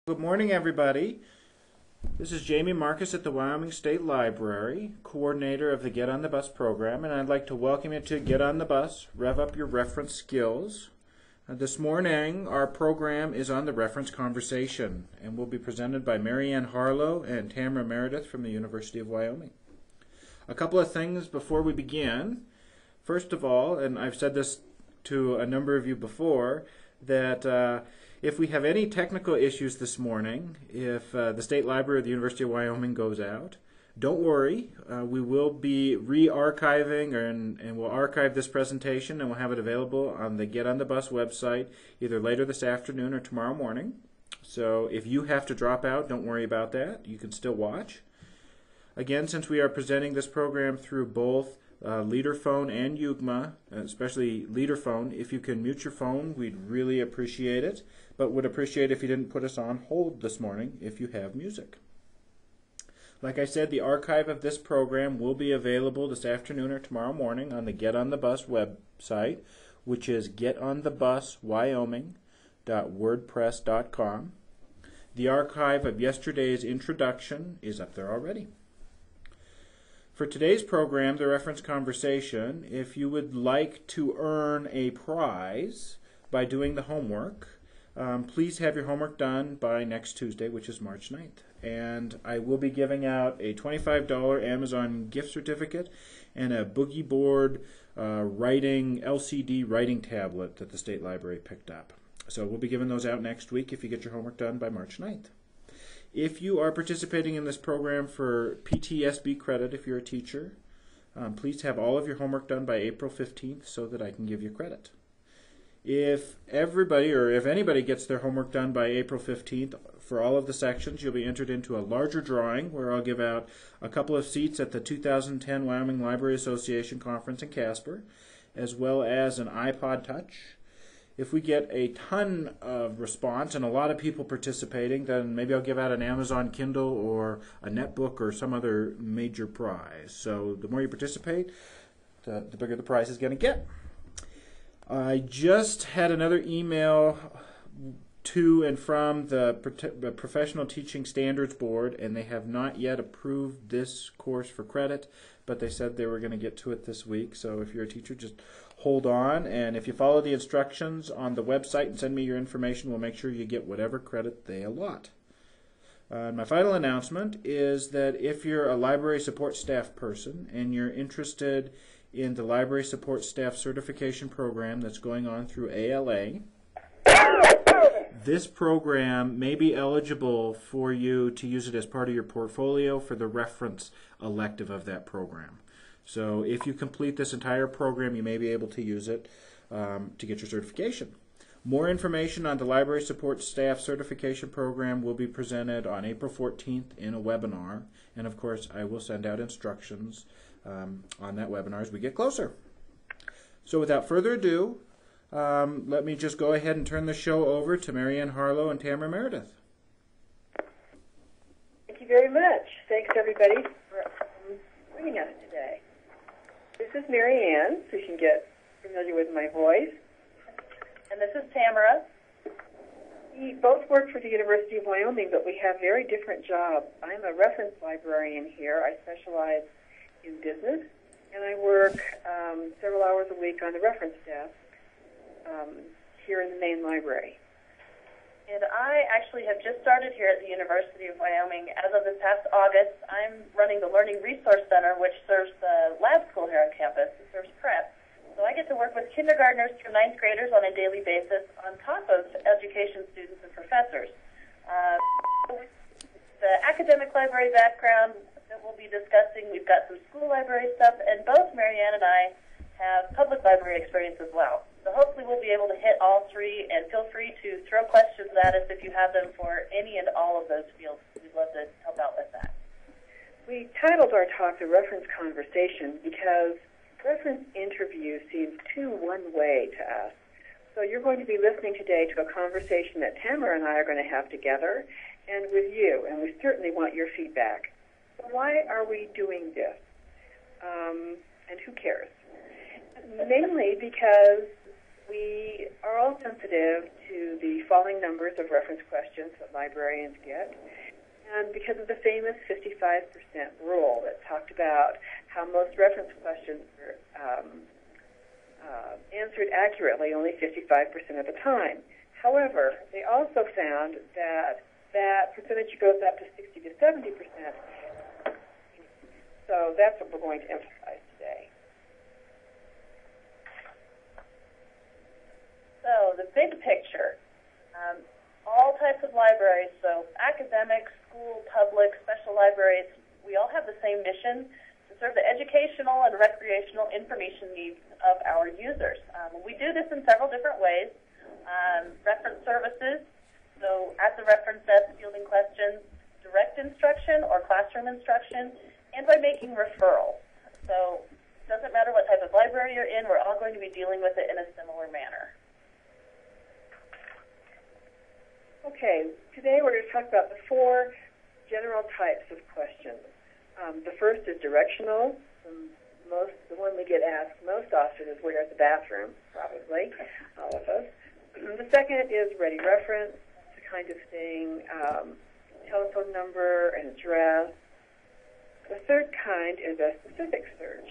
Good morning, everybody. This is Jamie Marcus at the Wyoming State Library, coordinator of the Get on the Bus program, and I'd like to welcome you to Get on the Bus, Rev Up Your Reference Skills. This morning, our program is on the reference conversation, and will be presented by Mary Ann Harlow and Tamara Meredith from the University of Wyoming. A couple of things before we begin. First of all, and I've said this to a number of you before, that if we have any technical issues this morning, if the State Library of the University of Wyoming goes out, don't worry. We will be re-archiving and we'll archive this presentation and we'll have it available on the Get on the Bus website either later this afternoon or tomorrow morning. So if you have to drop out, don't worry about that. You can still watch. Again, since we are presenting this program through both Leaderphone and UGMA, especially Leaderphone, if you can mute your phone, we'd really appreciate it, but would appreciate if you didn't put us on hold this morning if you have music. Like I said, the archive of this program will be available this afternoon or tomorrow morning on the Get on the Bus website, which is getonthebuswyoming.wordpress.com. The archive of yesterday's introduction is up there already. For today's program, the reference conversation, if you would like to earn a prize by doing the homework, please have your homework done by next Tuesday, which is March 9th. And I will be giving out a $25 Amazon gift certificate and a Boogie Board LCD writing tablet that the State Library picked up. So we'll be giving those out next week if you get your homework done by March 9th. If you are participating in this program for PTSB credit, if you're a teacher, please have all of your homework done by April 15th so that I can give you credit. If anybody gets their homework done by April 15th for all of the sections, you'll be entered into a larger drawing where I'll give out a couple of seats at the 2010 Wyoming Library Association Conference in Casper, as well as an iPod Touch. If we get a ton of response and a lot of people participating, then maybe I'll give out an Amazon Kindle or a netbook or some other major prize. So the more you participate, the bigger the prize is going to get. I just had another email to and from the Professional Teaching Standards Board, and they have not yet approved this course for credit, but they said they were going to get to it this week. So if you're a teacher, just hold on, and if you follow the instructions on the website and send me your information, we'll make sure you get whatever credit they allot. My final announcement is that if you're a library support staff person and you're interested in the library support staff certification program that's going on through ALA, this program may be eligible for you to use it as part of your portfolio for the reference elective of that program. So if you complete this entire program, you may be able to use it to get your certification. More information on the Library Support Staff Certification Program will be presented on April 14th in a webinar. And of course, I will send out instructions on that webinar as we get closer. So without further ado, let me just go ahead and turn the show over to Mary Ann Harlow and Tamara Meredith. Thank you very much. Thanks, everybody, for joining us today. This is Mary Ann, so you can get familiar with my voice. And this is Tamara. We both work for the University of Wyoming, but we have very different jobs. I'm a reference librarian here. I specialize in business, and I work several hours a week on the reference desk here in the main library. And I actually have just started here at the University of Wyoming. As of this past August, I'm running the Learning Resource Center, which serves the lab school here on campus. It serves prep. So I get to work with kindergartners through ninth graders on a daily basis on top of education students and professors. The academic library background that we'll be discussing, we've got some school library stuff, and both Mary Ann and I have public library experience as well. So hopefully we'll be able to hit all three, and feel free to throw questions at us if you have them for any and all of those fields. We'd love to help out with that. We titled our talk The Reference Conversation because reference interview seems too one-way to us. So you're going to be listening today to a conversation that Tamara and I are going to have together and with you, and we certainly want your feedback. So why are we doing this? And who cares? Mainly because we are all sensitive to the falling numbers of reference questions that librarians get. And because of the famous 55% rule that talked about how most reference questions are answered accurately only 55% of the time. However, they also found that that percentage goes up to 60 to 70%. So that's what we're going to emphasize today. So the big picture, all types of libraries, so academic, school, public, special libraries, we all have the same mission to serve the educational and recreational information needs of our users. We do this in several different ways. Reference services, so at the reference desk, fielding questions, direct instruction or classroom instruction, and by making referrals. So it doesn't matter what type of library you're in, we're all going to be dealing with it in a similar manner. Okay, today we're going to talk about the 4 general types of questions. The first is directional. The one we get asked most often is where at the bathroom, probably, all of us. The second is ready reference, the kind of thing, telephone number and address. The third kind is a specific search.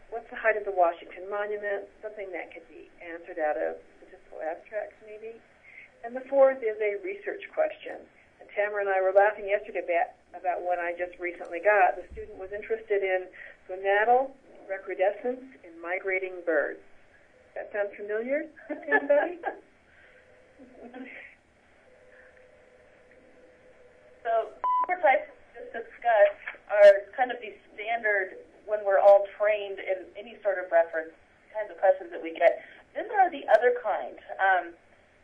What's the height of the Washington Monument? Something that could be answered out of statistical abstracts, maybe. And the fourth is a research question. And Tamara and I were laughing yesterday about one I just recently got. The student was interested in gonadal recrudescence in migrating birds. That sound familiar to anybody? So, four types just discussed are kind of the standard when we're all trained in any sort of reference kinds of questions that we get. Then there are the other kind.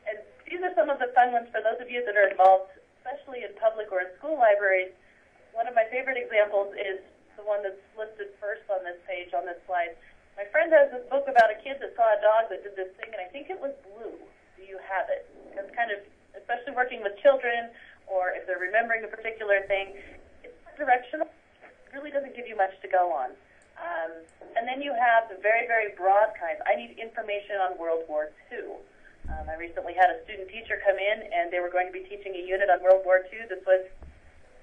And these are some of the fun ones for those of you that are involved, especially in public or in school libraries. One of my favorite examples is the one that's listed first on this page, on this slide. My friend has this book about a kid that saw a dog that did this thing, and I think it was blue. Do you have it? It's kind of, especially working with children, or if they're remembering a particular thing, it's directional. It really doesn't give you much to go on. And then you have the very, very broad kinds. I need information on World War II. I recently had a student teacher come in, and they were going to be teaching a unit on World War II. This was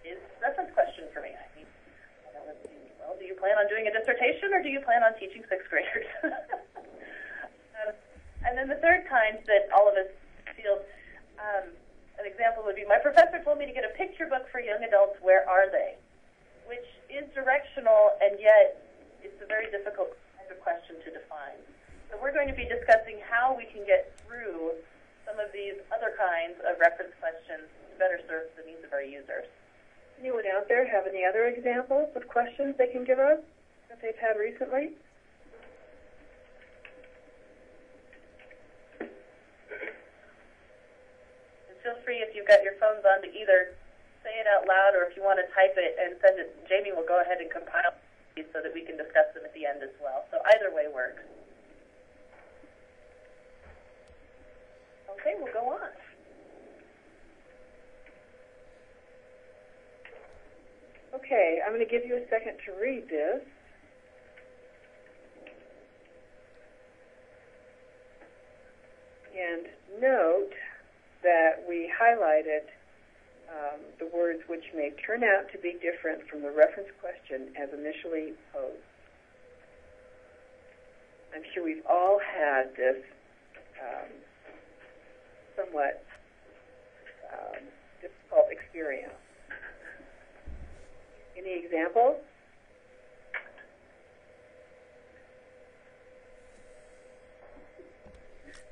his reference question for me. Well, do you plan on doing a dissertation, or do you plan on teaching sixth graders? And then the third kind that all of us feel, an example would be, my professor told me to get a picture book for young adults, where are they? Which is directional, and yet it's a very difficult kind of question to define. So we're going to be discussing how we can get through some of these other kinds of reference questions to better serve the needs of our users. Anyone out there have any other examples of questions they can give us that they've had recently? And feel free, if you've got your phones on, to either say it out loud, or if you want to type it and send it, Jamie will go ahead and compile these so that we can discuss them at the end as well. So either way works. Okay, we'll go on. Okay, I'm going to give you a second to read this. And note that we highlighted the words which may turn out to be different from the reference question as initially posed. I'm sure we've all had this somewhat difficult experience. Any examples?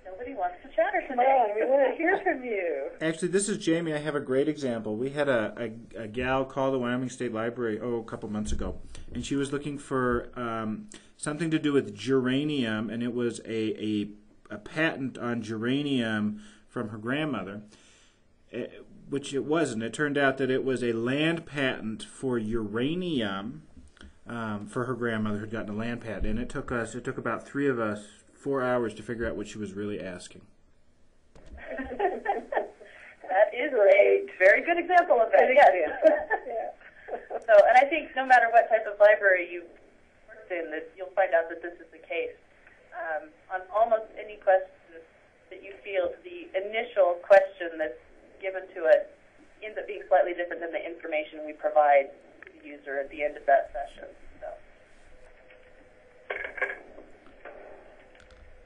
Nobody wants to chatter today. Come on, we want to hear from you. Actually, this is Jamie. I have a great example. We had a gal call the Wyoming State Library, a couple months ago, and she was looking for something to do with geranium, and it was a patent on geranium from her grandmother, which it wasn't. It turned out that it was a land patent for uranium for her grandmother who'd gotten a land patent, and it took about 3 of us 4 hours to figure out what she was really asking. That is a very good example of that, yes. Yeah. So, and I think no matter what type of library you've worked in, that you'll find out that this is the case. on almost any question that you feel the initial question that's given to us ends up being slightly different than the information we provide to the user at the end of that session.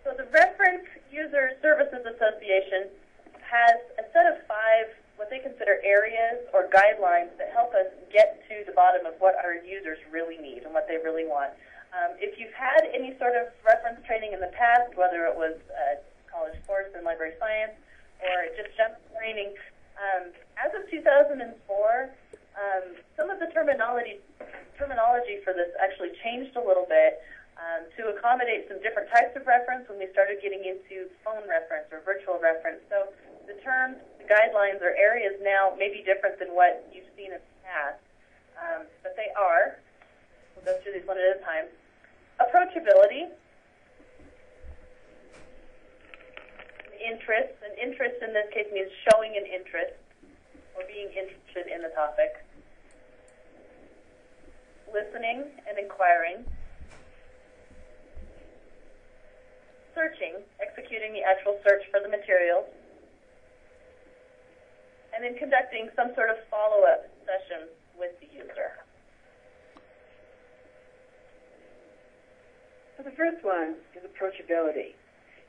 So the Reference User Services Association has a set of 5 what they consider areas or guidelines that help us get to the bottom of what our users really need and what they really want. If you've had any sort of reference training in the past, whether it was a college course in library science or just general training, as of 2004, some of the terminology for this actually changed a little bit to accommodate some different types of reference when we started getting into phone reference or virtual reference. So the terms, the guidelines, or areas now may be different than what you've seen in the past, but they are. We'll go through these one at a time. Approachability, interest. An interest in this case means showing an interest or being interested in the topic. Listening and inquiring. Searching, executing the actual search for the materials. And then conducting some sort of follow-up session with the user. So the first one is approachability.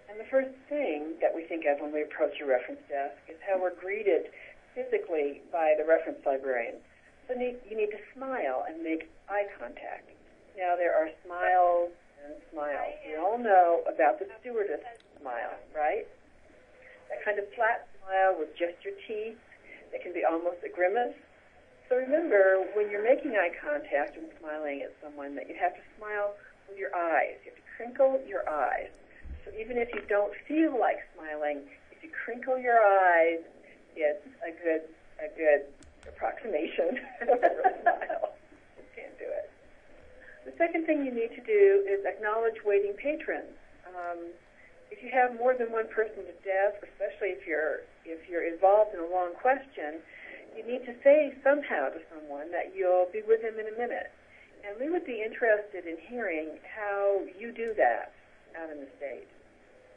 And the first thing that we think of when we approach a reference desk is how we're greeted physically by the reference librarian. So you need to smile and make eye contact. Now, there are smiles and smiles. We all know about the stewardess smile, right? That kind of flat smile with just your teeth that can be almost a grimace. So remember, when you're making eye contact and smiling at someone, that you have to smile with your eyes. You have to crinkle your eyes. So even if you don't feel like smiling, if you crinkle your eyes, it's a good approximation of a smile. You can't do it. The second thing you need to do is acknowledge waiting patrons. If you have more than one person at the desk, especially if you're involved in a long question, you need to say somehow to someone that you'll be with them in a minute. And we would be interested in hearing how you do that out in the state.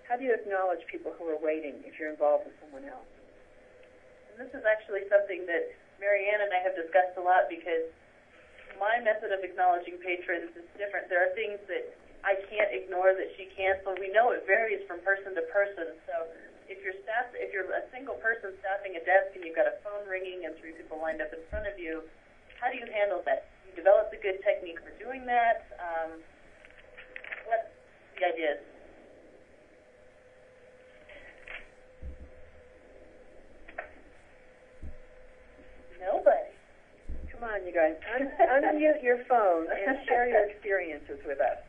How do you acknowledge people who are waiting if you're involved with someone else? And this is actually something that Marianne and I have discussed a lot because my method of acknowledging patrons is different. There are things that I can't ignore that she can, so we know it varies from person to person. So if you're a single person staffing a desk and you've got a phone ringing and 3 people lined up in front of you, how do you handle that? You develop a good technique for doing that. What's the idea? Nobody. Come on, you guys. Unmute your phone and share your experiences with us.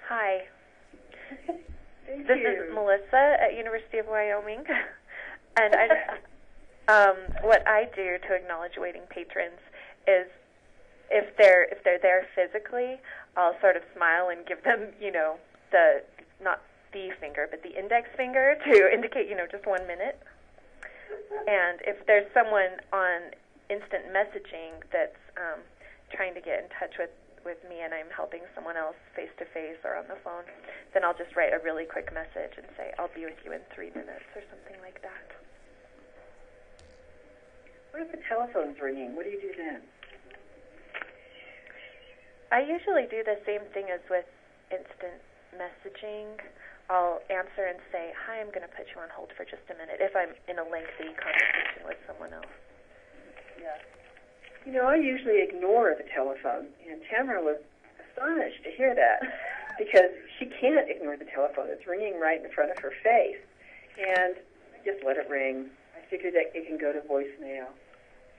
Hi. Thank This you. is Melissa at University of Wyoming, and I just, what I do to acknowledge waiting patrons is if they're there physically, I'll sort of smile and give them, the not the finger, but the index finger to indicate, just 1 minute. And if there's someone on instant messaging that's trying to get in touch with me and I'm helping someone else face-to-face or on the phone, then I'll just write a really quick message and say, I'll be with you in 3 minutes or something like that. What if the telephone's ringing? What do you do then? I usually do the same thing as with instant messaging. I'll answer and say, hi, I'm going to put you on hold for just a minute if I'm in a lengthy conversation with someone else. Yeah. I usually ignore the telephone, and Tamara was astonished to hear that because she can't ignore the telephone. It's ringing right in front of her face, and I just let it ring. I figure that it can go to voicemail.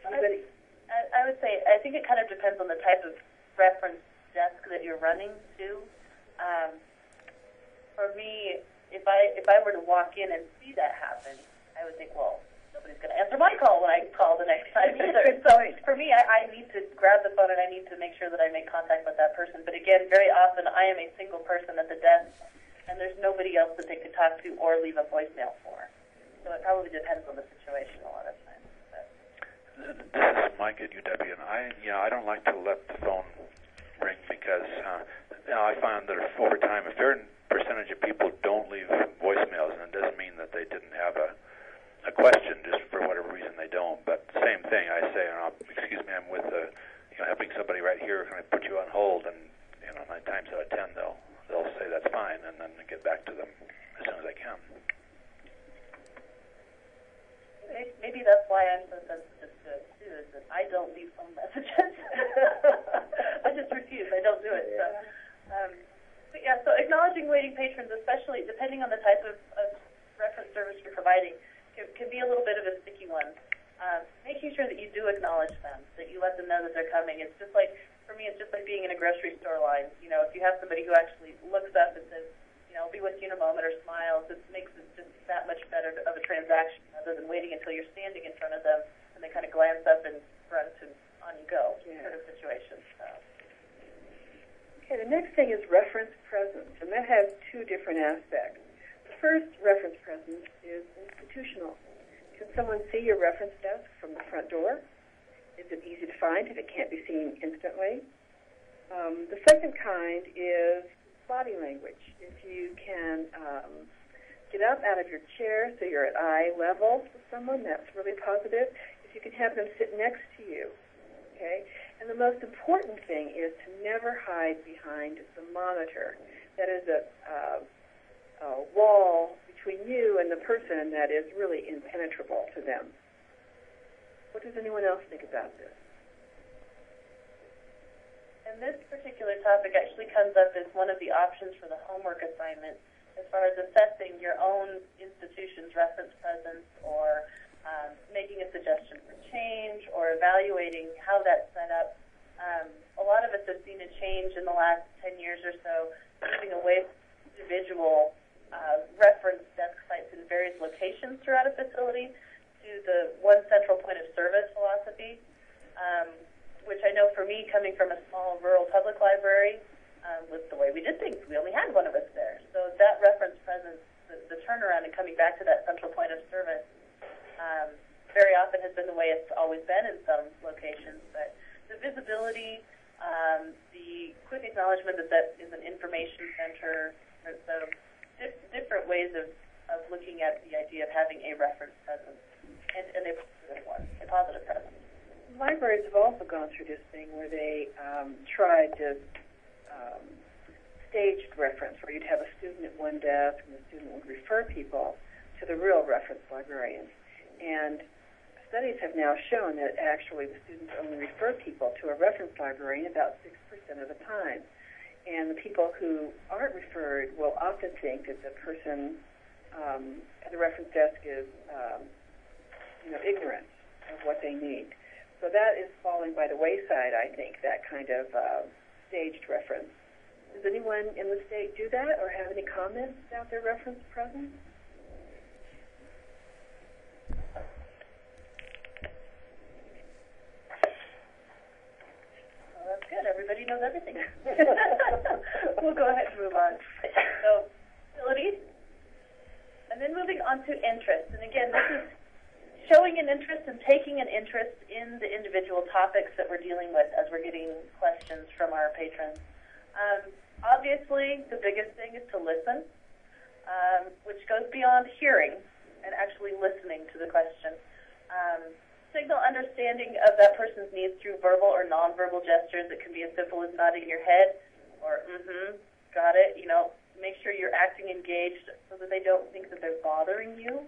I would say, I think it kind of depends on the type of reference desk that you're running to. For me, if I were to walk in and see that happen, I would think, well, nobody's going to answer my call when I call the next time either. So for me, I need to grab the phone and I need to make sure that I make contact with that person. But again, very often I am a single person at the desk, and there's nobody else that they could talk to or leave a voicemail for. So it probably depends on the situation a lot of times. But. This is Mike at UW, and I don't like to let the phone ring because I found that over time, a fair percentage of people don't leave voicemails, and it doesn't mean that they didn't have a question, just for whatever reason they don't. But same thing, I say, excuse me, I'm with helping somebody right here. Can I put you on hold? And 9 times out of 10 they'll say that's fine, and then I get back to them as soon as I can. Maybe that's why I'm so sensitive to it too. Is that I don't leave phone messages. I just refuse. I don't do it. Yeah. So acknowledging waiting patrons, especially depending on the type of reference service you're providing, can be a little bit of a sticky one. Making sure that you do acknowledge them, that you let them know that they're coming. It's just like, for me, it's just like being in a grocery store line. If you have somebody who actually looks up and says, I'll be with you in a moment, or smiles, it makes it just that much better of a transaction rather than waiting until you're standing in front of them and they kind of glance up and grunt and on you go sort of situation. Okay, the next thing is reference presence, and that has two different aspects. The first reference presence is institutional. Can someone see your reference desk from the front door? Is it easy to find if it can't be seen instantly? The second kind is body language. If you can get up out of your chair so you're at eye level with someone, that's really positive. If you can have them sit next to you, okay? And the most important thing is to never hide behind the monitor. That is a wall between you and the person that is really impenetrable to them. What does anyone else think about this? And this particular topic actually comes up as one of the options for the homework assignment as far as assessing your own institution's reference presence or making a suggestion for change or evaluating how that's set up. A lot of us have seen a change in the last 10 years or so, moving away from individual reference desk sites in various locations throughout a facility to the one central point of service philosophy. Which I know for me, coming from a small rural public library, was the way we did things. We only had one of us there. So that reference presence, the turnaround and coming back to that central point of service, very often has been the way it's always been in some locations. But the visibility, the quick acknowledgement that that is an information center, so different ways of looking at the idea of having a reference presence, and a positive one, a positive presence. Libraries have also gone through this thing where they tried to staged reference, where you'd have a student at one desk and the student would refer people to the real reference librarian. And studies have now shown that actually the students only refer people to a reference librarian about 6% of the time. And the people who aren't referred will often think that the person at the reference desk is ignorant of what they need. So that is falling by the wayside, I think, that kind of staged reference. Does anyone in the state do that or have any comments about their reference presence? Well, that's good. Everybody knows everything. We'll go ahead and move on. So, facilities. And then moving on to interest. And again, this is showing an interest and taking an interest in the individual topics that we're dealing with as we're getting questions from our patrons. Obviously, the biggest thing is to listen, which goes beyond hearing and actually listening to the question. Signal understanding of that person's needs through verbal or nonverbal gestures. It can be as simple as nodding your head or, got it. Make sure you're acting engaged so that they don't think that they're bothering you.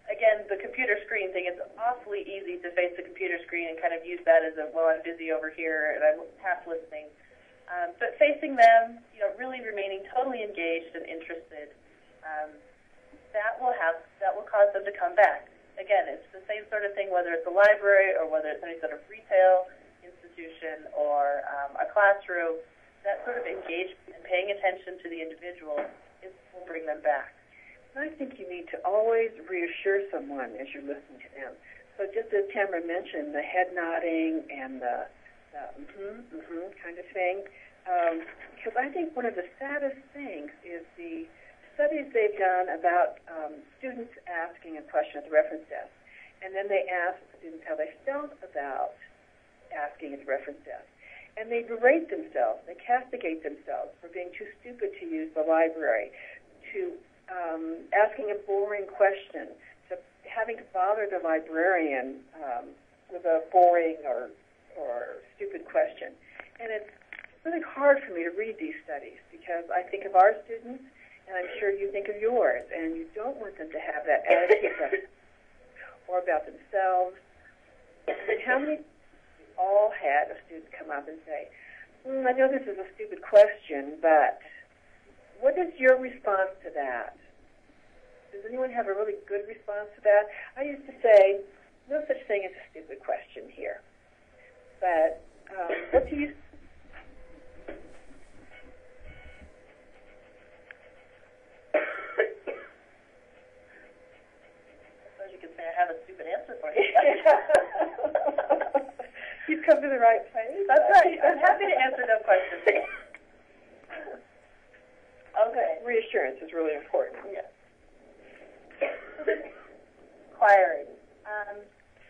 Again, the computer screen thing, it's awfully easy to face the computer screen and kind of use that as I'm busy over here and I'm half listening. But facing them, really remaining totally engaged and interested, that will cause them to come back. Again, it's the same sort of thing whether it's a library or whether it's any sort of retail institution or a classroom. That sort of engagement and paying attention to the individual will bring them back. I think you need to always reassure someone as you're listening to them. So just as Tamara mentioned, the head nodding and the kind of thing, because I think one of the saddest things is the studies they've done about students asking a question at the reference desk. And then they ask students how they felt about asking at the reference desk. And they berate themselves, they castigate themselves for being too stupid to use the library, to asking a boring question, to having to bother the librarian with a boring or stupid question. And it's really hard for me to read these studies because I think of our students, and I'm sure you think of yours, and you don't want them to have that attitude or about themselves. And how many all had a student come up and say, I know this is a stupid question, but what is your response to that? Does anyone have a really good response to that? I used to say, no such thing as a stupid question here. But what do you... I have a stupid answer for you. You've come to the right place. That's right. I'm happy to answer no questions. Okay. Reassurance is really important. Yes. Inquiring.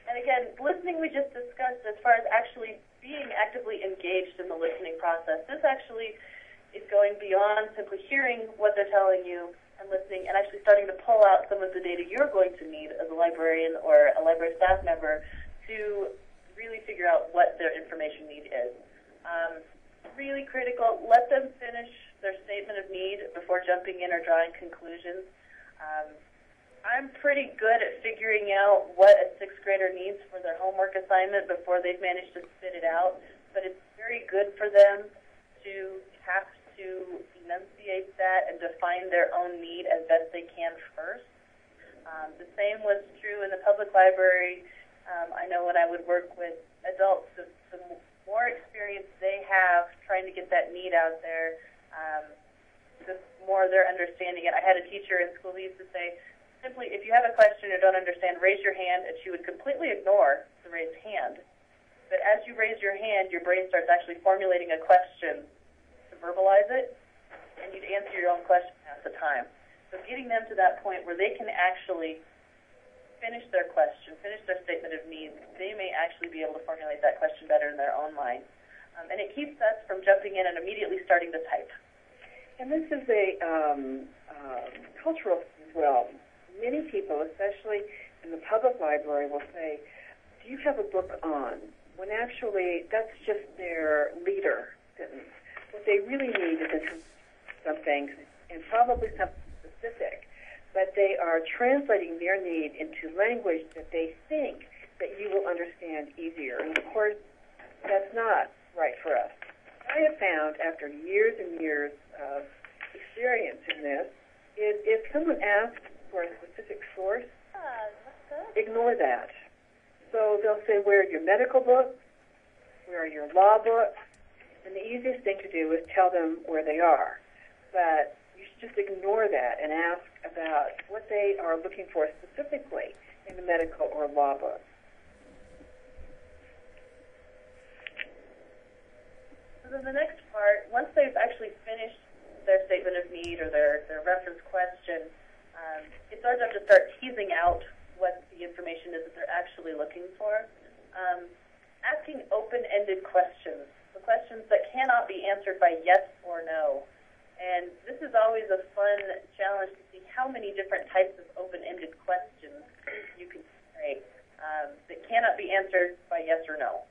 And again, listening we just discussed as far as actually being actively engaged in the listening process. This actually is going beyond simply hearing what they're telling you and listening and actually starting to pull out some of the data you're going to need as a librarian or a library staff member to really figure out what their information need is. Really critical, let them finish their statement of need before jumping in or drawing conclusions. I'm pretty good at figuring out what a sixth grader needs for their homework assignment before they've managed to spit it out, but it's very good for them to have to enunciate that and define their own need as best they can first. The same was true in the public library. I know when I would work with adults, the more experience they have trying to get that need out there, the more they're understanding it. I had a teacher in school who used to say, simply, if you have a question or don't understand, raise your hand, and she would completely ignore the raised hand. But as you raise your hand, your brain starts actually formulating a question to verbalize it, and you'd answer your own question at the time. So getting them to that point where they can actually finish their question, finish their statement of needs, they may actually be able to formulate that question better in their own mind. And it keeps us from jumping in and immediately starting to type. And this is a cultural thing as well. Many people, especially in the public library, will say, do you have a book on? When actually that's just their leader sentence. What they really need is something, and probably something specific, but they are translating their need into language that they think that you will understand easier. And of course, that's not right for us. I have found after years and years of experience in this, is if someone asks for a specific source, ignore that. So they'll say, where are your medical books? Where are your law books? And the easiest thing to do is tell them where they are. But you should just ignore that and ask about what they are looking for specifically in the medical or law book. So then the next part, once they've actually finished their statement of need or their reference question, it's our job to start teasing out what the information is that they're actually looking for. Asking open-ended questions, the questions that cannot be answered by yes or no. And this is always a fun challenge to see how many different types of open-ended questions you can create that cannot be answered by yes or no.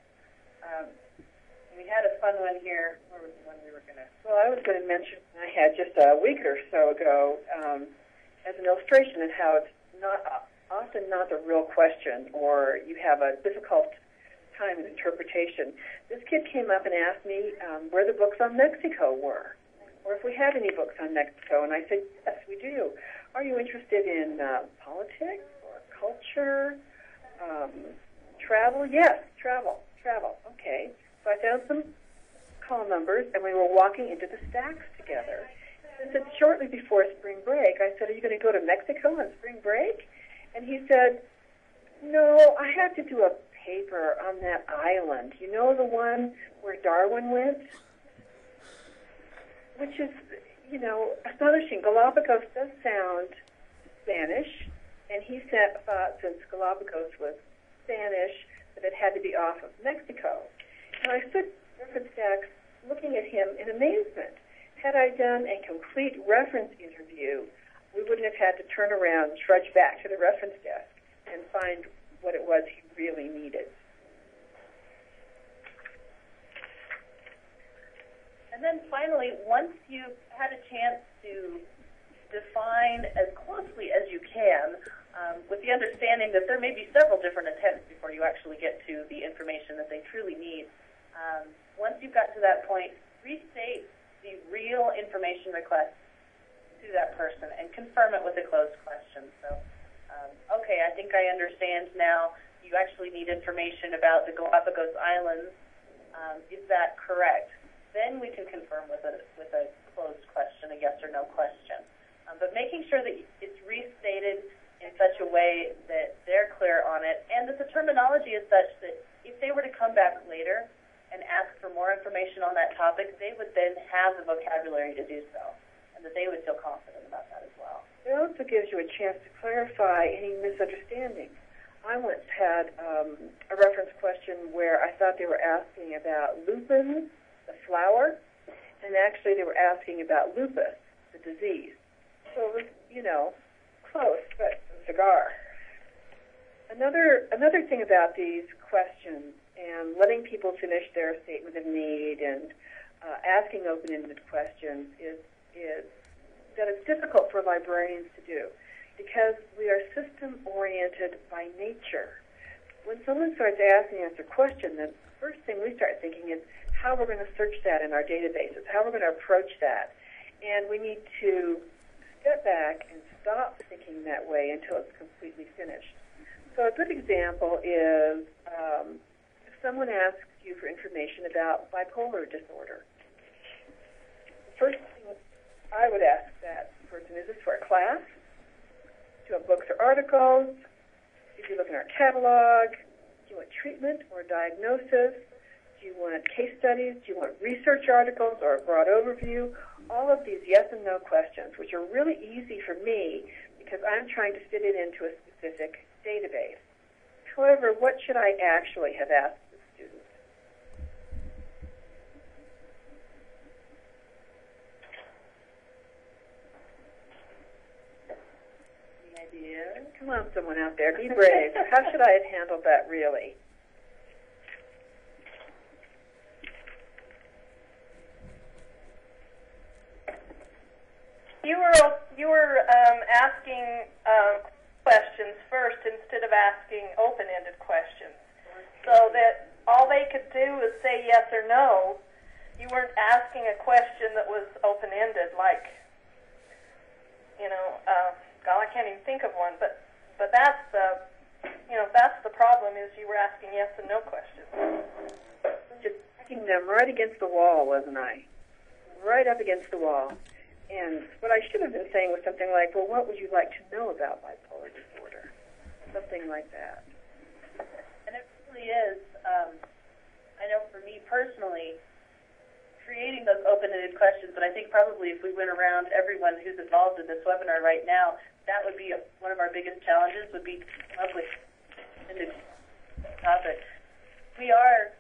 We had a fun one here. Where was the one we were going to? Well, I was going to mention I had just a week or so ago as an illustration of how it's often not the real question, or you have a difficult time in interpretation. This kid came up and asked me where the books on Mexico were, or if we had any books on Mexico, and I said, yes, we do. Are you interested in politics or culture, travel? Yes, travel. Okay. So I found some call numbers, and we were walking into the stacks together. And said, shortly before spring break, I said, are you going to go to Mexico on spring break? And he said, no, I have to do a paper on that island. You know, the one where Darwin went? Which is, astonishing. Galapagos does sound Spanish, And he thought since Galapagos was Spanish that it had to be off of Mexico. And I stood at the reference desk looking at him in amazement. Had I done a complete reference interview, we wouldn't have had to turn around and trudge back to the reference desk and find what it was he really needed. And then finally, once you've had a chance to define as closely as you can, with the understanding that there may be several different attempts before you actually get to the information that they truly need, once you've got to that point, restate the real information request to that person and confirm it with a closed question. So, okay, I think I understand now. You actually need information about the Galapagos Islands. Is that correct? Then we can confirm with a closed question, a yes or no question. But making sure that it's restated in such a way that they're clear on it, and that the terminology is such that if they were to come back later and ask for more information on that topic, they would then have the vocabulary to do so, and that they would feel confident about that as well. It also gives you a chance to clarify any misunderstandings. I once had a reference question where I thought they were asking about lupin, the flower, and actually they were asking about lupus, the disease. So it was, close, but a cigar. Another thing about these questions and letting people finish their statement of need and asking open-ended questions is that it's difficult for librarians to do because we are system-oriented by nature. When someone starts asking us a question, the first thing we start thinking is how we're going to search that in our databases, how we're going to approach that. And we need to step back and stop thinking that way until it's completely finished. So a good example is if someone asks you for information about bipolar disorder. The first thing I would ask that person, is this for a class? Do you want books or articles? If you look in our catalog, do you want treatment or diagnosis? Do you want case studies? Do you want research articles or a broad overview? All of these yes and no questions, which are really easy for me because I'm trying to fit it into a specific database. However, what should I actually have asked the student? Any ideas? Come on, someone out there, be brave. How should I have handled that really? You were asking questions first instead of asking open-ended questions, so that all they could do is say yes or no. You weren't asking a question that was open-ended, like, God, I can't even think of one. But that's the problem is you were asking yes and no questions. Just picking them right against the wall, wasn't I? Right up against the wall. And what I should have been saying was something like, well, what would you like to know about bipolar disorder? Something like that. And it really is, I know for me personally, creating those open-ended questions, but I think probably if we went around everyone who's involved in this webinar right now, that would be one of our biggest challenges, would be to come up with a topic. We are,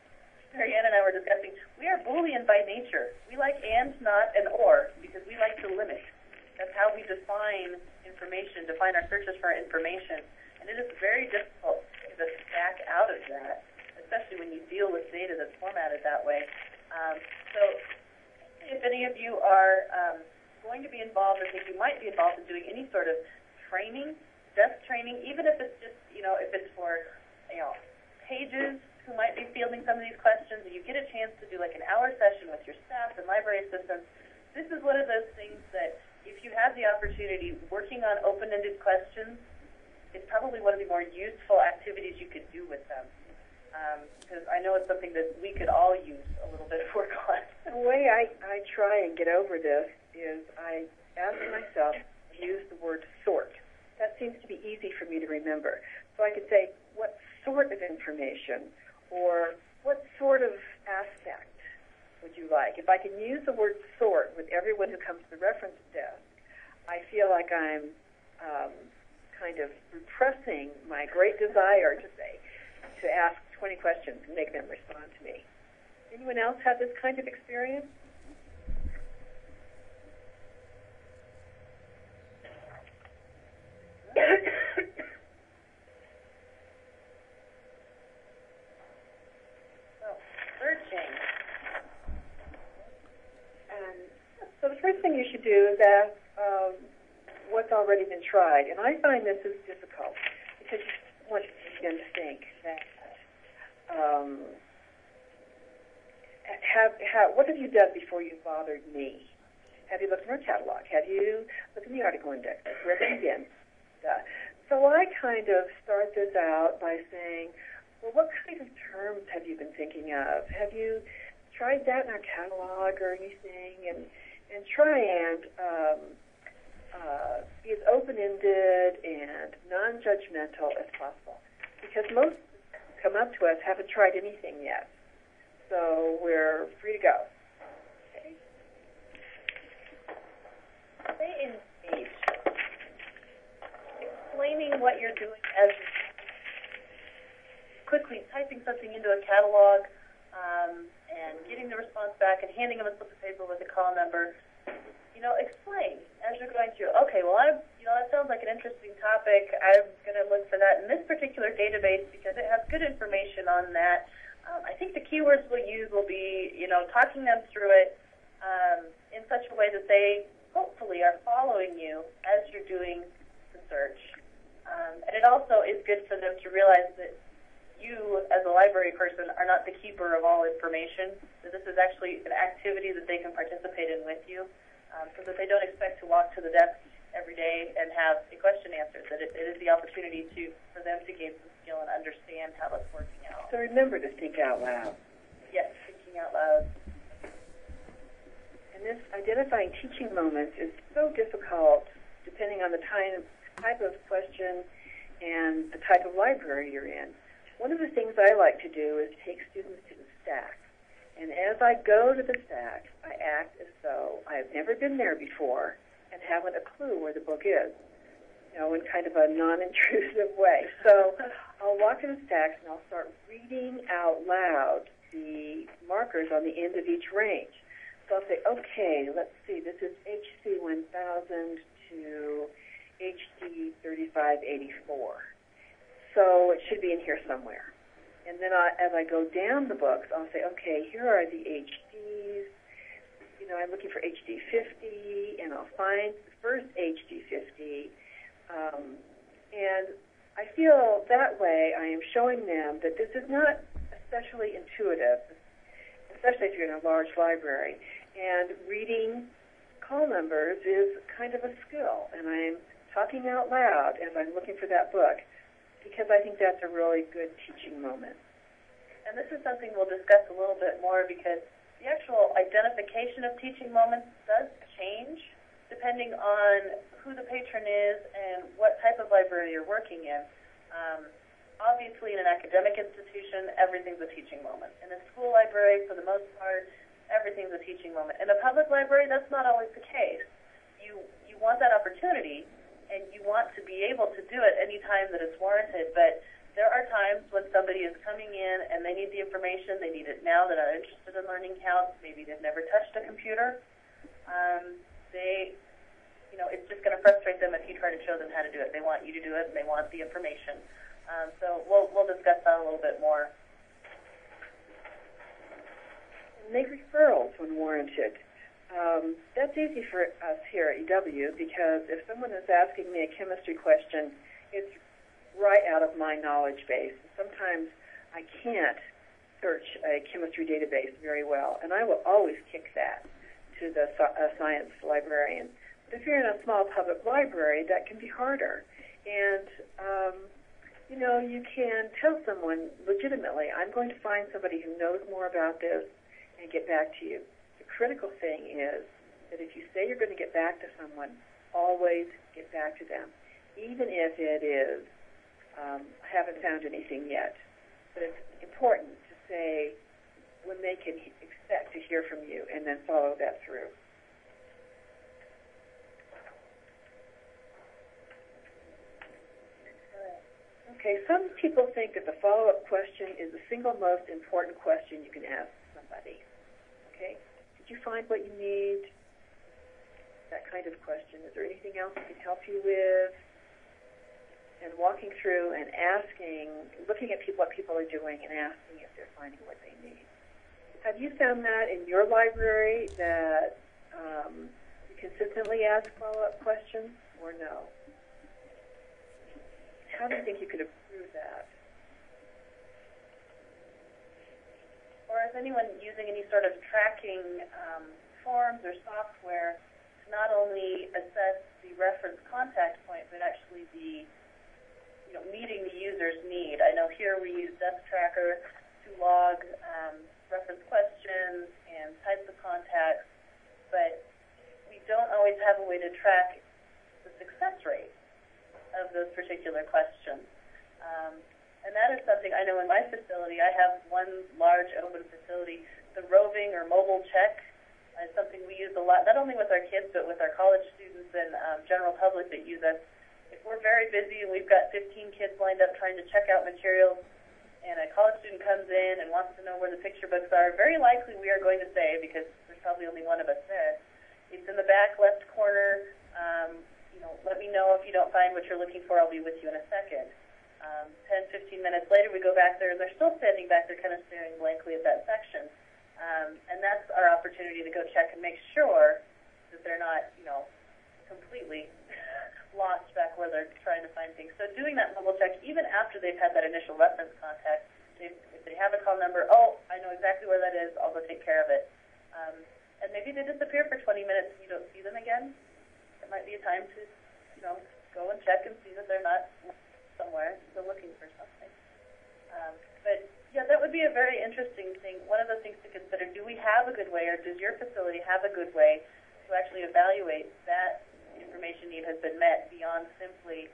Marianne and I were discussing, we are Boolean by nature. We like and, not, and or, because we like to limit. That's how we define information, define our searches for information. And it is very difficult to back out of that, especially when you deal with data that's formatted that way. So if any of you are going to be involved or think you might be involved in doing any sort of training, desk training, even if it's just, if it's for, pages who might be fielding some of these questions, and you get a chance to do like an hour session with your staff and library assistants, this is one of those things that if you have the opportunity working on open-ended questions, it's probably one of the more useful activities you could do with them. Because I know it's something that we could all use a little bit of work on. The way I try and get over this is I ask myself to use the word sort. That seems to be easy for me to remember. So I could say, what sort of information or what sort of aspect would you like? If I can use the word sort with everyone who comes to the reference desk, I feel like I'm kind of repressing my great desire to ask 20 questions and make them respond to me. Anyone else have this kind of experience? Searching. So the first thing you should do is ask what's already been tried. And I find this is difficult because you want to begin to think that what have you done before you bothered me? Have you looked in our catalog? Have you looked in the article index? Where have you been? So I kind of start this out by saying, well, what kind of terms have you been thinking of? Have you tried that in our catalog or anything? And try and be as open-ended and non-judgmental as possible. Because most come up to us haven't tried anything yet. So we're free to go. Okay. Stay engaged. Explaining what you're doing as quickly typing something into a catalog and getting the response back and handing them a slip of paper with a call number. Explain as you're going through. Okay, well, that sounds like an interesting topic. I'm going to look for that in this particular database because it has good information on that. I think the keywords we'll use will be, talking them through it in such a way that they hopefully are following you as you're doing the search. And it also is good for them to realize that you, as a library person, are not the keeper of all information. So this is actually an activity that they can participate in with you, so that they don't expect to walk to the desk every day and have a question answered. That it is the opportunity for them to gain some skill and understand how it's working out. So remember to think out loud. Yes, thinking out loud. And this identifying teaching moments is so difficult depending on the type of question and the type of library you're in. One of the things I like to do is take students to the stack. And as I go to the stack, I act as though I've never been there before and haven't a clue where the book is, in kind of a non-intrusive way. So I'll walk to the stacks and I'll start reading out loud the markers on the end of each range. So I'll say, okay, let's see, this is HC 1000 to HD 3584. So it should be in here somewhere. And then as I go down the books, I'll say, okay, here are the HDs. I'm looking for HD 50, and I'll find the first HD 50. And I feel that way I am showing them that this is not especially intuitive, especially if you're in a large library. And reading call numbers is kind of a skill. And I'm talking out loud as I'm looking for that book, because I think that's a really good teaching moment. And this is something we'll discuss a little bit more because the actual identification of teaching moments does change depending on who the patron is and what type of library you're working in. Obviously, in an academic institution, everything's a teaching moment. In a school library, for the most part, everything's a teaching moment. In a public library, that's not always the case. You want that opportunity, and you want to be able to do it any time that it's warranted, but there are times when somebody is coming in and they need the information, they need it now, they're not interested in learning counts, maybe they've never touched a computer. It's just going to frustrate them if you try to show them how to do it. They want you to do it, and they want the information. So we'll discuss that a little bit more. Make referrals when warranted. That's easy for us here at EW because if someone is asking me a chemistry question, it's right out of my knowledge base. Sometimes I can't search a chemistry database very well, and I will always kick that to the science librarian. But if you're in a small public library, that can be harder. And, you can tell someone legitimately, I'm going to find somebody who knows more about this and get back to you. The critical thing is that if you say you're going to get back to someone, always get back to them, even if it is, I haven't found anything yet. But it's important to say when they can expect to hear from you and then follow that through. Okay, some people think that the follow-up question is the single most important question you can ask somebody. Okay, did you find what you need? That kind of question. Is there anything else I can help you with? And walking through and asking, looking at what people are doing and asking if they're finding what they need. Have you found that in your library that you consistently ask follow-up questions or no? How do you think you could improve that? Or is anyone using any sort of tracking forms or software to not only assess the reference contact point, but actually the meeting the user's need? I know here we use Desk Tracker to log reference questions and types of contacts, but we don't always have a way to track the success rate of those particular questions. And that is something I know in my facility. I have one large open facility. The roving or mobile check is something we use a lot, not only with our kids, but with our college students and general public that use us. If we're very busy and we've got 15 kids lined up trying to check out materials, and a college student comes in and wants to know where the picture books are, very likely we are going to say, because there's probably only one of us there, it's in the back left corner. Let me know if you don't find what you're looking for. I'll be with you in a second. 10, 15 minutes later, we go back there, and they're still standing back there kind of staring blankly at that section. And that's our opportunity to go check and make sure that they're not, completely lost back where they're trying to find things. So doing that mobile check, even after they've had that initial reference contact, if they have a call number, I know exactly where that is, I'll go take care of it. And maybe they disappear for 20 minutes and you don't see them again. It might be a time to, go and check and see that they're not somewhere still looking for something. But yeah, that would be a very interesting thing. One of the things to consider, do we have a good way, or does your facility have a good way to actually evaluate that information need has been met beyond simply,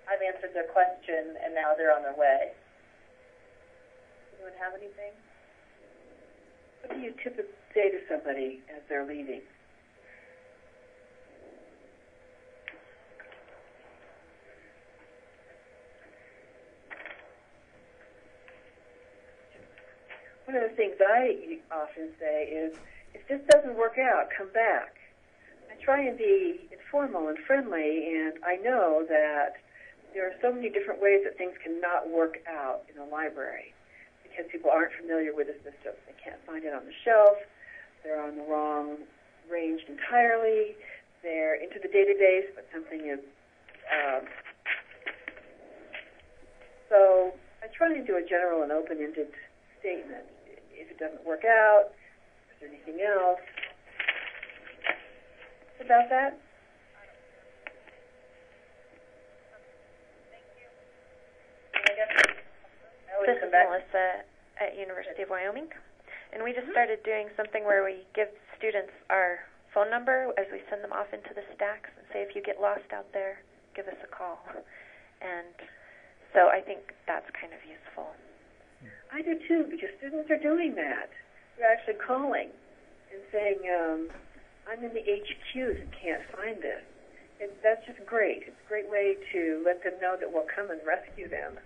I've answered their question and now they're on their way? Anyone have anything? What do you typically say to somebody as they're leaving? One of the things I often say is, if this doesn't work out, come back. I try and be informal and friendly, and I know that there are so many different ways that things cannot work out in a library because people aren't familiar with the system. They can't find it on the shelf. They're on the wrong range entirely. They're into the database, but something is... So I try to do a general and open-ended statement. If it doesn't work out, is there anything else about that? This is Melissa at University of Wyoming, and we just started doing something where we give students our phone number as we send them off into the stacks and say, if you get lost out there, give us a call. And so I think that's kind of useful. I do too, because students are doing that. They're actually calling and saying, I'm in the HQs and can't find this. That's just great. It's a great way to let them know that we'll come and rescue them.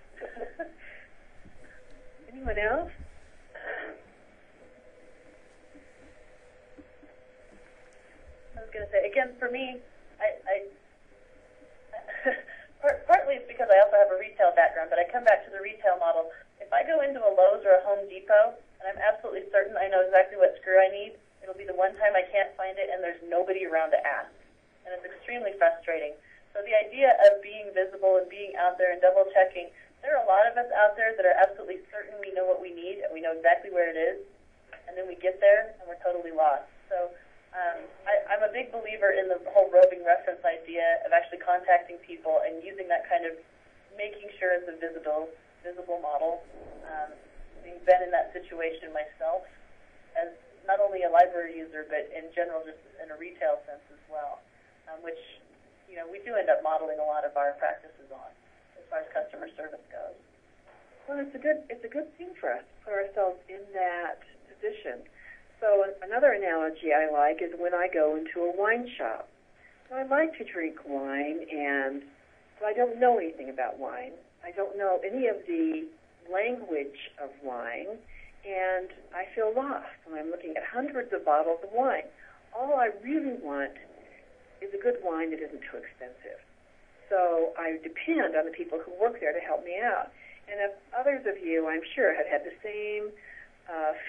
Anyone else? I was going to say, again, for me, partly it's because I also have a retail background, but I come back to the retail model. If I go into a Lowe's or a Home Depot, and I'm absolutely certain I know exactly what screw I need, it'll be the one time I can't find it and there's nobody around to ask. And it's extremely frustrating. So the idea of being visible and being out there and double-checking, there are a lot of us out there that are absolutely certain we know what we need and we know exactly where it is, and then we get there and we're totally lost. So I'm a big believer in the whole roving reference idea of actually contacting people and using that kind of making sure it's a visible model. Having been in that situation myself as not only a library user, but in general just in a retail sense as well, which we do end up modeling a lot of our practices on as far as customer service goes. Well, it's a good thing for us to put ourselves in that position. So another analogy I like is when I go into a wine shop. So I like to drink wine and So I don't know anything about wine. I don't know any of the language of wine, and I feel lost when I'm looking at hundreds of bottles of wine. All I really want is a good wine that isn't too expensive. So I depend on the people who work there to help me out. And if others of you, I'm sure, have had the same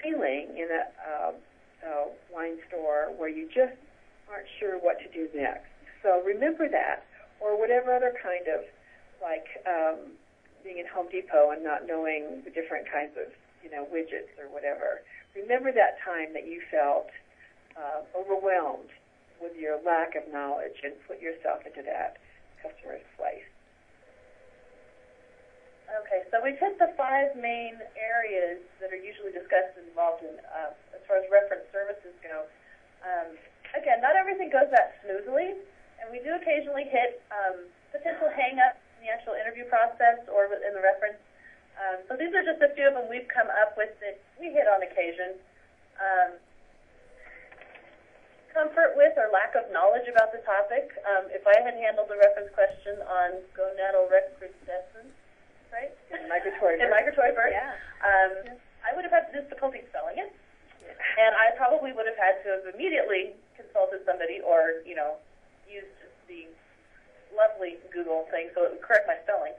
feeling in a wine store where you just aren't sure what to do next. So remember that, or whatever other kind of, like being in Home Depot and not knowing the different kinds of, widgets or whatever. Remember that time that you felt overwhelmed with your lack of knowledge, and put yourself into that customer's place. Okay, so we've hit the 5 main areas that are usually discussed and involved in as far as reference services go. Again, not everything goes that smoothly, and we do occasionally hit potential hang-ups in the actual interview process or in the reference. So these are just a few of them we've come up with that we hit on occasion. Comfort with or lack of knowledge about the topic. If I had handled the reference question on gonadal recrudescence, right? In migratory birds. Yeah. I would have had difficulty spelling it, and I probably would have had to have immediately consulted somebody or, used the lovely Google thing so it would correct my spelling.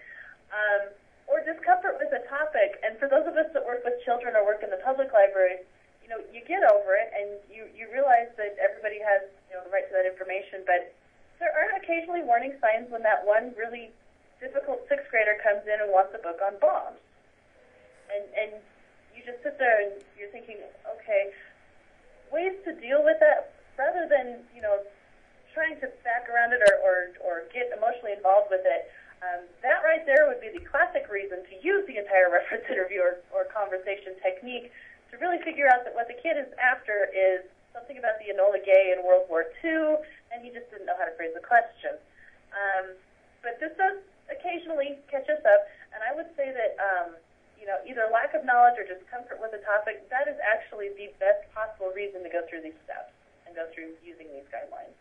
Or discomfort with the topic. And for those of us that work with children or work in the public library, you get over it, and you realize that everybody has, the right to that information, but there are occasionally warning signs when that one really difficult 6th grader comes in and wants a book on bombs. And you just sit there and you're thinking, okay, ways to deal with that rather than, trying to back around it or get emotionally involved with it. That right there would be the classic reason to use the entire reference interview or conversation technique to really figure out that what the kid is after is something about the Enola Gay in World War II, and he just didn't know how to phrase the question. But this does occasionally catch us up, and I would say that either lack of knowledge or discomfort with the topic, that is actually the best possible reason to go through these steps and go through using these guidelines.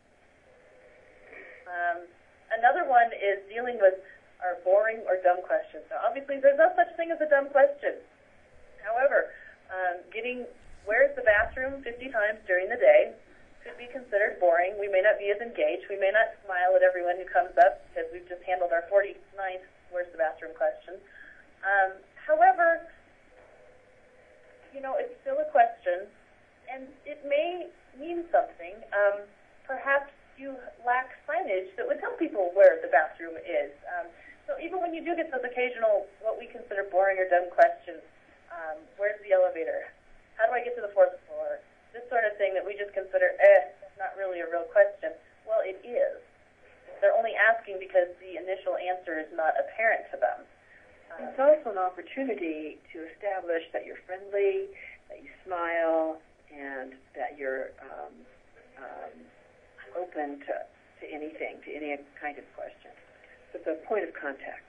Another one is dealing with our boring or dumb questions. So obviously there's no such thing as a dumb question. However, getting where's the bathroom 50 times during the day could be considered boring. We may not be as engaged. We may not smile at everyone who comes up because we've just handled our 49th where's the bathroom question. However, it's still a question, and it may mean something. Perhaps you lack signage that would tell people where the bathroom is. So even when you do get those occasional, what we consider boring or dumb questions, where's the elevator? How do I get to the 4th floor? This sort of thing that we just consider, that's not really a real question. Well, it is. They're only asking because the initial answer is not apparent to them. It's also an opportunity to establish that you're friendly, that you smile, and that you're open to anything, to any kind of question. So it's a point of contact.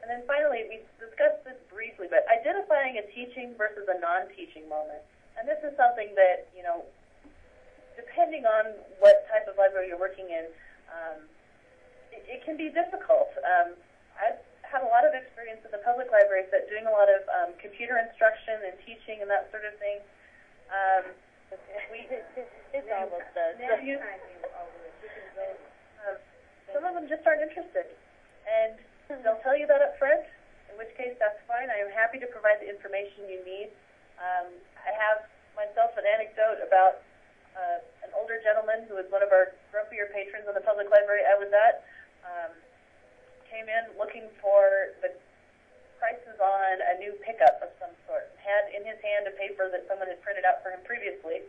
And then finally, we discussed this briefly, but identifying a teaching versus a non-teaching moment. And this is something that, depending on what type of library you're working in, it can be difficult. I've had a lot of experience in the public library set doing a lot of computer instruction and teaching and that sort of thing. It almost does. Some of them just aren't interested. And they'll tell you that up front, in which case that's fine. I am happy to provide the information you need. I have myself an anecdote about an older gentleman who was one of our grumpier patrons in the public library I was at. Came in looking for the prices on a new pickup of some sort. Had in his hand a paper that someone had printed out for him previously.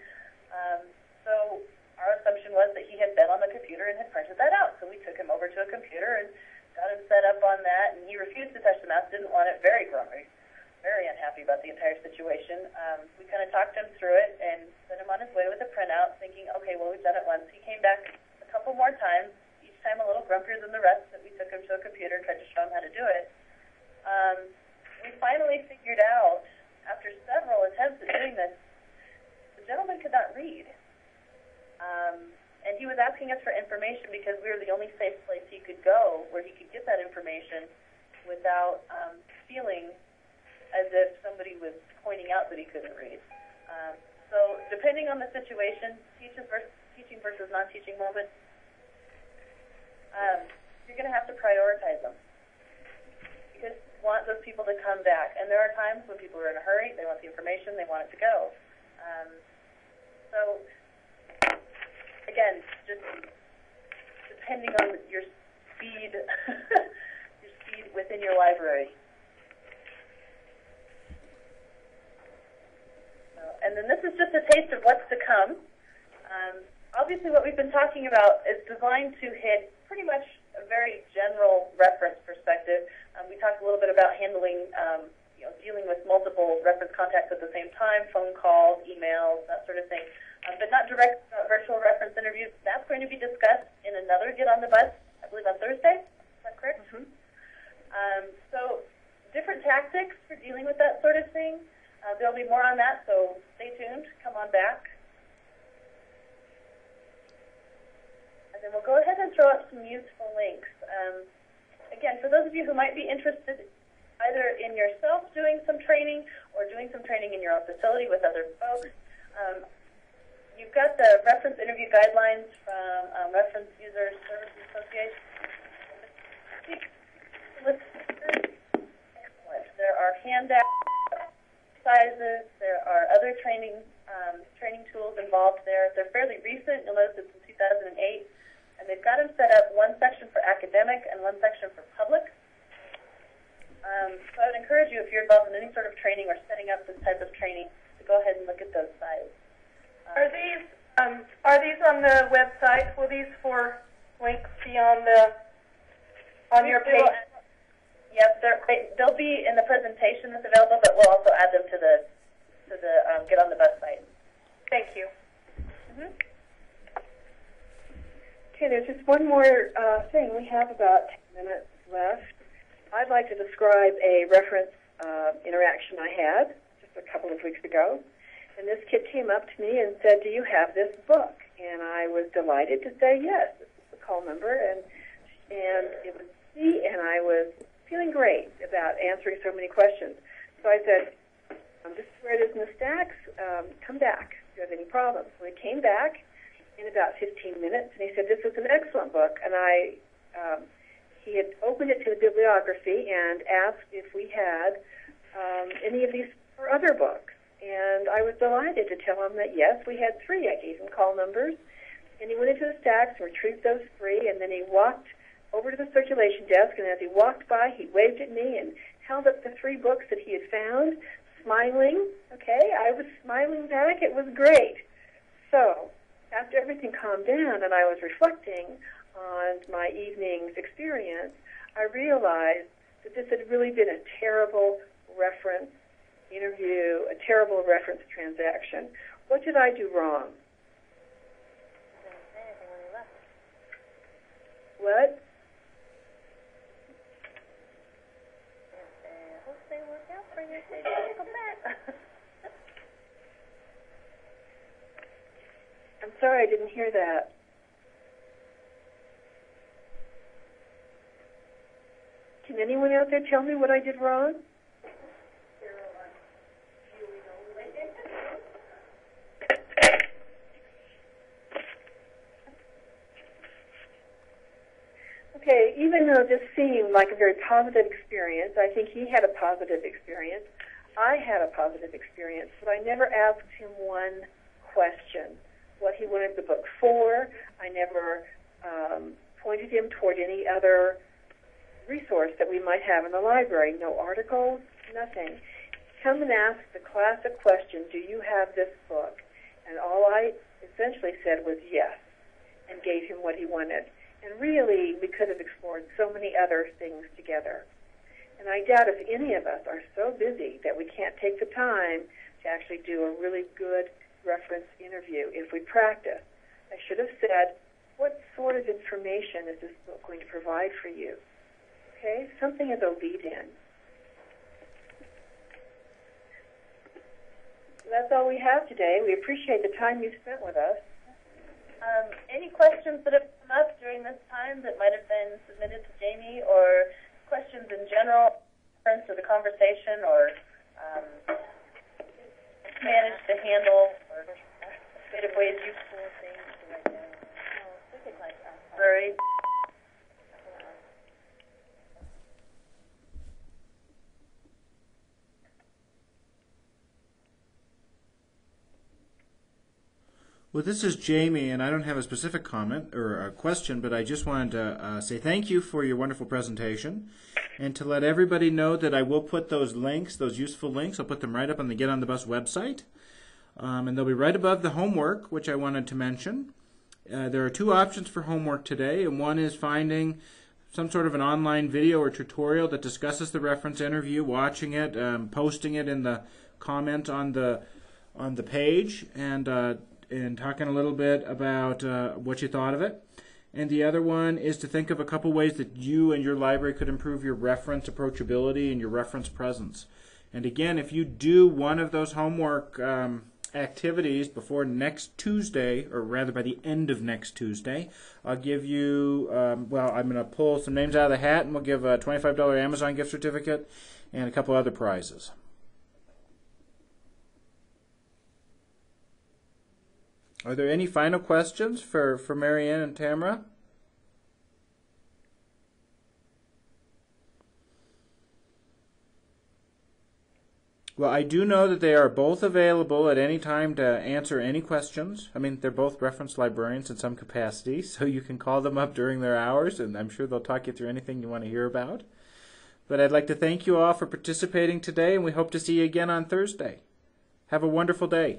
So our assumption was that he had been on the computer and had printed that out. So we took him over to a computer and got him set up on that, and he refused to touch the mouse, didn't want it, very grumpy, very unhappy about the entire situation. We kind of talked him through it and sent him on his way with a printout, thinking, okay, well, we've done it once. He came back a couple more times, each time a little grumpier than the rest, that we took him to a computer and tried to show him how to do it. We finally figured out, after several attempts at doing this, the gentleman could not read. And he was asking us for information because we were the only safe place he could could go, where he could get that information without feeling as if somebody was pointing out that he couldn't read. So depending on the situation, teaching versus non-teaching moments, you're going to have to prioritize them. Because you want those people to come back. And there are times when people are in a hurry, they want the information, they want it to go. So, again, just depending on your speed, your speed within your library. And then this is just a taste of what's to come. Obviously, what we've been talking about is designed to hit pretty much a very general reference perspective. We talked a little bit about handling, dealing with multiple reference contacts at the same time, phone calls, emails, that sort of thing. But not direct virtual reference interviews. That's going to be discussed in another Get on the Bus, I believe on Thursday. Is that correct? Mm-hmm. So different tactics for dealing with that sort of thing. There'll be more on that, so stay tuned. Come on back. And then we'll go ahead and throw up some useful links. Again, for those of you who might be interested either in yourself doing some training or doing some training in your own facility with other folks, you've got the reference interview guidelines from Reference User Services Association. Excellent. There are handouts, sizes. There are other training tools involved there. They're fairly recent. You'll notice it's in 2008. And they've got them set up one section for academic and one section for public. So I would encourage you, if you're involved in any sort of training or setting up this type of training, to go ahead and look at those sites. Are these on the website? Will these 4 links be on your page? Yes, they'll be in the presentation that's available, but we'll also add them to the Get on the Bus site. Thank you. Mm-hmm. Okay, there's just one more thing. We have about 10 minutes left. I'd like to describe a reference interaction I had just a couple of weeks ago. And this kid came up to me and said, "Do you have this book?" And I was delighted to say yes. This is the call number, and it was C, and I was feeling great about answering so many questions. So I said, "This is where it is in the stacks. Come back if you have any problems." So he came back in about 15 minutes, and he said, "This is an excellent book." And he had opened it to the bibliography and asked if we had any of these or other books. And I was delighted to tell him that, yes, we had 3. I gave him call numbers. And he went into the stacks and retrieved those 3, and then he walked over to the circulation desk, and as he walked by, he waved at me and held up the 3 books that he had found, smiling. Okay, I was smiling back. It was great. So after everything calmed down and I was reflecting on my evening's experience, I realized that this had really been a terrible reference interview, a terrible reference transaction. What did I do wrong? What? I'm sorry, I didn't hear that. Can anyone out there tell me what I did wrong? Okay, even though this seemed like a very positive experience, I think he had a positive experience. I had a positive experience, but I never asked him one question. What he wanted the book for. I never pointed him toward any other resource that we might have in the library. No articles, nothing. Come and ask the classic question, do you have this book? And all I essentially said was yes, and gave him what he wanted. And really, we could have explored so many other things together. And I doubt if any of us are so busy that we can't take the time to actually do a really good reference interview if we practice. I should have said, what sort of information is this book going to provide for you? Okay, something as a lead-in. So that's all we have today. We appreciate the time you spent with us. Any questions that have come up during this time that might have been submitted to Jamie, or questions in general, reference to the conversation, or managed to handle, or creative ways useful things to write down? Very. Well, this is Jamie, and I don't have a specific comment or a question, but I just wanted to say thank you for your wonderful presentation, and to let everybody know that I will put those links, those useful links, I'll put them right up on the Get on the Bus website, and they'll be right above the homework, which I wanted to mention. There are two options for homework today, and one is finding some sort of an online video or tutorial that discusses the reference interview, watching it, posting it in the comment on the page, and talking a little bit about what you thought of it. And the other one is to think of a couple ways that you and your library could improve your reference approachability and your reference presence. And again, if you do one of those homework activities before next Tuesday, or rather by the end of next Tuesday, I'll give you, I'm going to pull some names out of the hat, and we'll give a $25 Amazon gift certificate and a couple other prizes. Are there any final questions for Marianne and Tamara? Well, I do know that they are both available at any time to answer any questions. I mean, they're both reference librarians in some capacity, so you can call them up during their hours, and I'm sure they'll talk you through anything you want to hear about. But I'd like to thank you all for participating today, and we hope to see you again on Thursday. Have a wonderful day.